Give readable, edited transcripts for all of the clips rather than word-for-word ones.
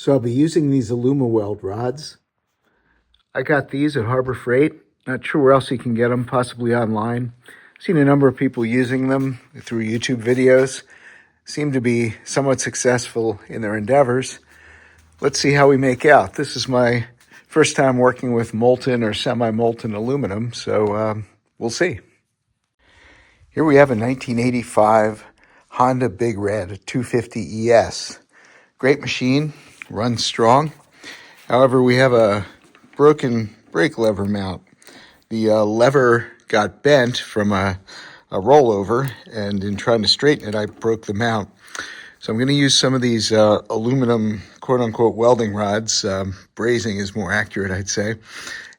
So I'll be using these Alumiweld rods. I got these at Harbor Freight. Not sure where else you can get them, possibly online. Seen a number of people using them through YouTube videos. Seem to be somewhat successful in their endeavors. Let's see how we make out. This is my first time working with molten or semi-molten aluminum, so we'll see. Here we have a 1985 Honda Big Red 250 ES. Great machine, runs strong. However, we have a broken brake lever mount. The lever got bent from a rollover, and in trying to straighten it, I broke the mount. So I'm going to use some of these aluminum, quote-unquote, welding rods. Brazing is more accurate, I'd say,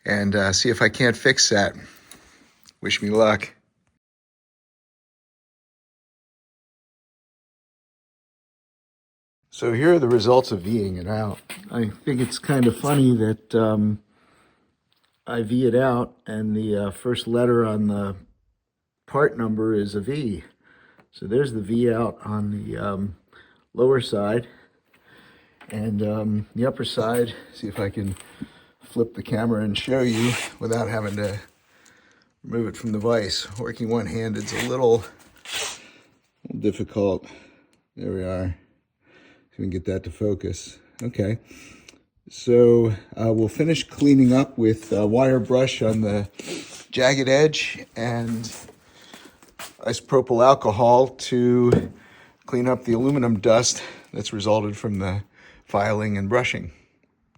and see if I can't fix that. Wish me luck. So here are the results of V'ing it out. I think it's kind of funny that I V it out and the first letter on the part number is a V. So there's the V out on the lower side, and the upper side, see if I can flip the camera and show you without having to remove it from the vise. Working one-handed is a little difficult. There we are. See if we can get that to focus. Okay. So we'll finish cleaning up with wire brush on the jagged edge and isopropyl alcohol to clean up the aluminum dust that's resulted from the filing and brushing.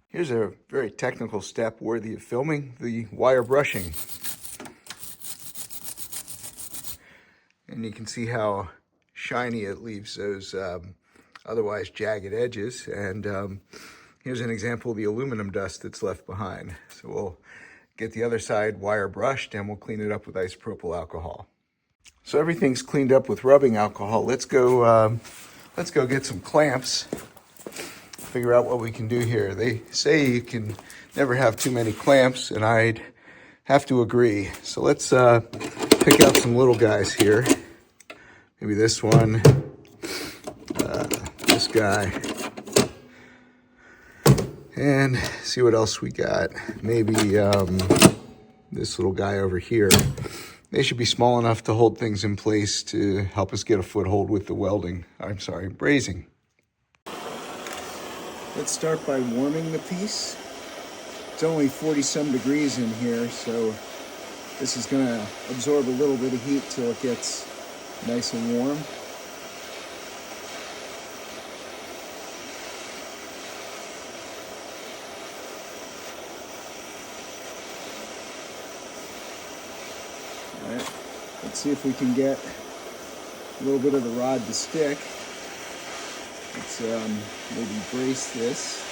Here's a very technical step worthy of filming, the wire brushing. And you can see how shiny it leaves those otherwise jagged edges. And here's an example of the aluminum dust that's left behind. So we'll get the other side wire brushed and we'll clean it up with isopropyl alcohol. So everything's cleaned up with rubbing alcohol. Let's go get some clamps, figure out what we can do here. They say you can never have too many clamps, and I'd have to agree. So let's pick out some little guys here. Maybe this one, this guy, and see what else we got. Maybe this little guy over here. They should be small enough to hold things in place to help us get a foothold with the brazing. Let's start by warming the piece. It's only 40-some degrees in here, so this is going to absorb a little bit of heat till it gets nice and warm. All right, let's see if we can get a little bit of the rod to stick. Let's maybe brace this.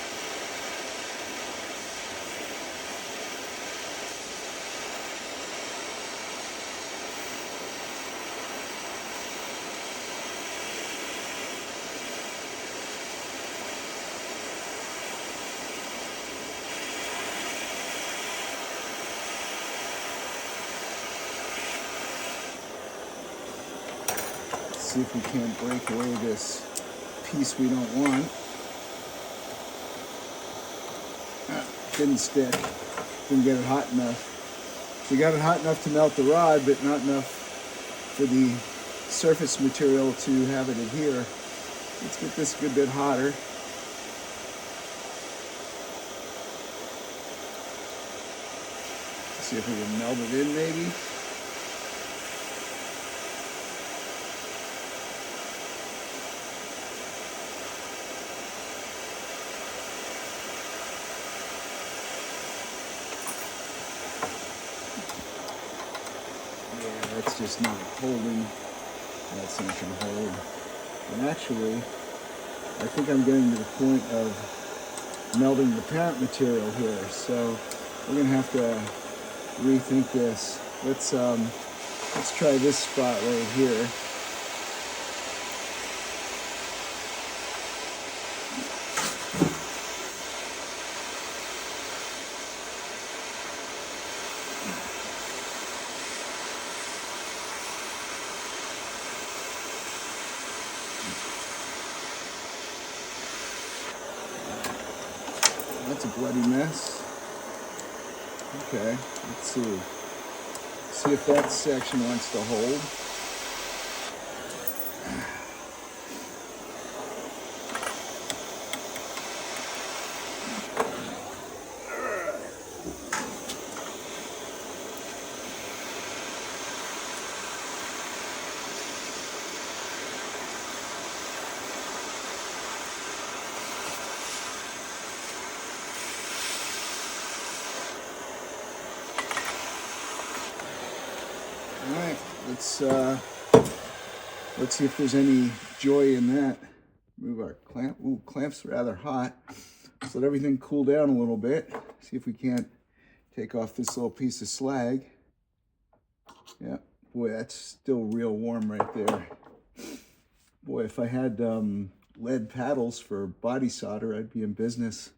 Let's see if we can't break away this piece we don't want. Didn't stick. Didn't get it hot enough. We got it hot enough to melt the rod, but not enough for the surface material to have it adhere. Let's get this a good bit hotter. See if we can melt it in maybe. That's just not holding. That's not going to hold. And actually, I think I'm getting to the point of melting the parent material here. So we're going to have to rethink this. Let's try this spot right here. bloody mess. Okay, let's see. See if that section wants to hold. All right, let's see if there's any joy in that. Move our clamp. Ooh, clamp's rather hot. Let's let everything cool down a little bit. See if we can't take off this little piece of slag. Yeah, boy, that's still real warm right there. Boy, if I had lead paddles for body solder, I'd be in business.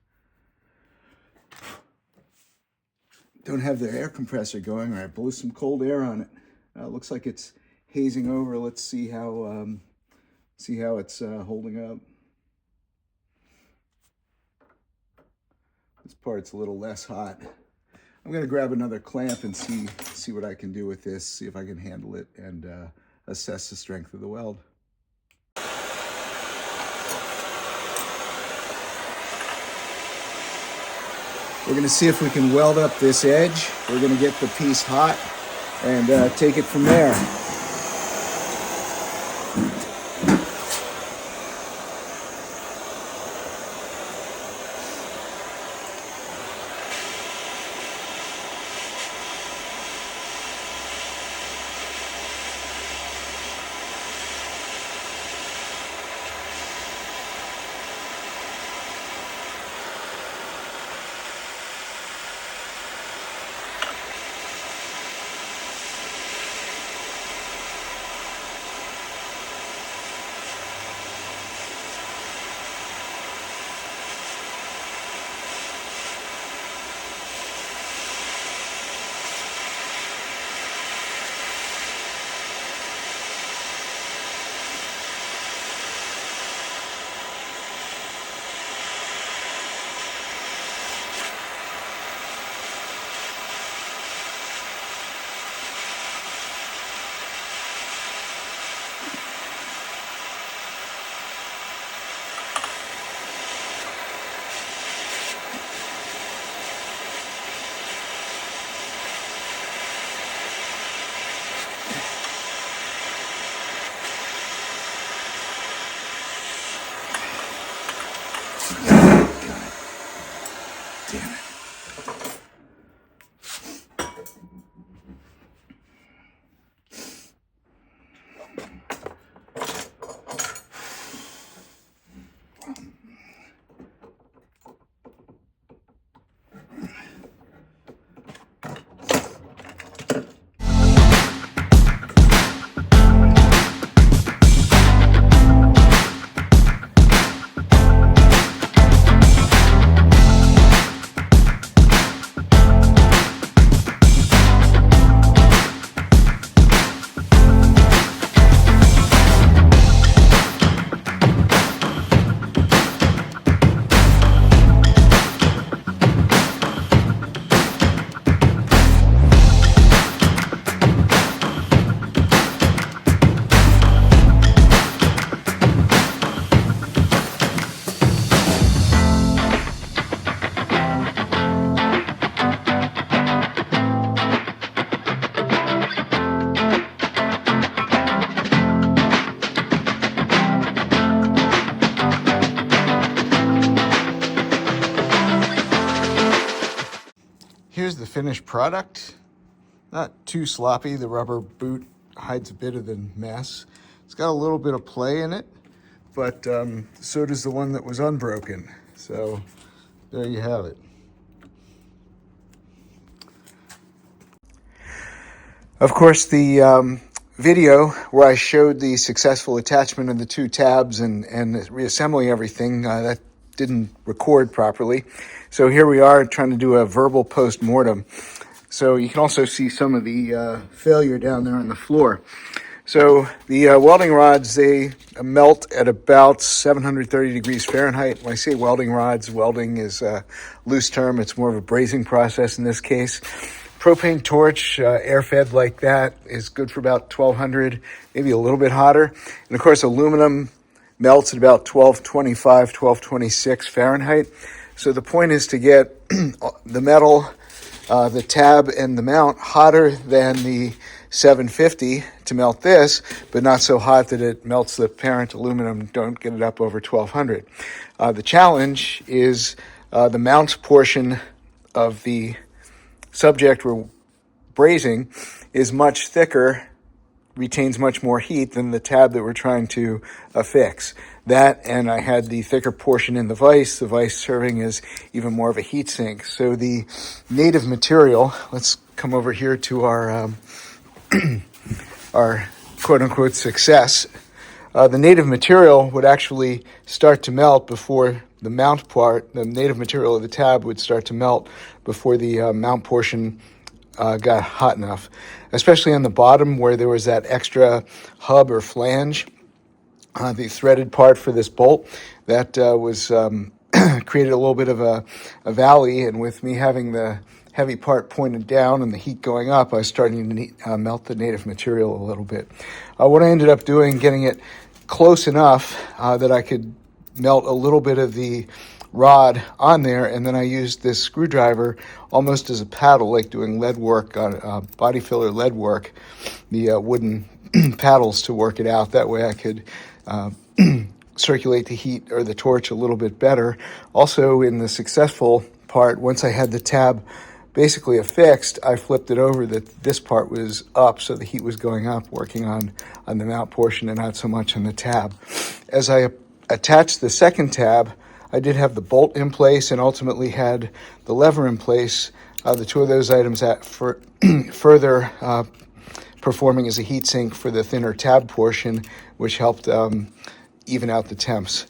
Don't have the air compressor going. All right, blew some cold air on it. Looks like it's hazing over. Let's see how it's holding up. This part's a little less hot. I'm gonna grab another clamp and see what I can do with this. See if I can handle it and assess the strength of the weld. We're gonna see if we can weld up this edge. We're gonna get the piece hot and take it from there. Here's the finished product. Not too sloppy. The rubber boot hides a bit of the mess. It's got a little bit of play in it, but so does the one that was unbroken. So there you have it. Of course, the video where I showed the successful attachment of the two tabs and reassembling everything, that didn't record properly. So here we are trying to do a verbal post-mortem. So you can also see some of the failure down there on the floor. So the welding rods, they melt at about 730 degrees Fahrenheit. When I say welding rods, welding is a loose term. It's more of a brazing process in this case. Propane torch, air-fed like that, is good for about 1200, maybe a little bit hotter. And of course, aluminum melts at about 1225, 1226 Fahrenheit. So the point is to get the metal, the tab and the mount hotter than the 750 to melt this, but not so hot that it melts the parent aluminum. Don't get it up over 1200. The challenge is the mount portion of the subject we're brazing is much thicker, retains much more heat than the tab that we're trying to affix. That, and I had the thicker portion in the vise serving as even more of a heat sink. So the native material, let's come over here to our our quote-unquote success. The native material would actually start to melt before the mount part. The native material of the tab would start to melt before the mount portion got hot enough, especially on the bottom where there was that extra hub or flange, the threaded part for this bolt that was created a little bit of a valley, and with me having the heavy part pointed down and the heat going up, I was starting to melt the native material a little bit. What I ended up doing, getting it close enough that I could melt a little bit of the rod on there, and then I used this screwdriver almost as a paddle, like doing lead work on body filler lead work, the wooden paddles to work it out. That way I could circulate the heat or the torch a little bit better. Also, in the successful part, once I had the tab basically affixed, I flipped it over that this part was up, so the heat was going up, working on the mount portion and not so much on the tab. As I attached the second tab, I did have the bolt in place and ultimately had the lever in place. The two of those items for further performing as a heat sink for the thinner tab portion, which helped even out the temps.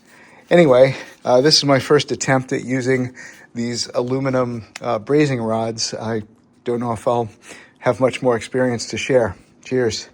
Anyway, this is my first attempt at using these aluminum brazing rods. I don't know if I'll have much more experience to share. Cheers.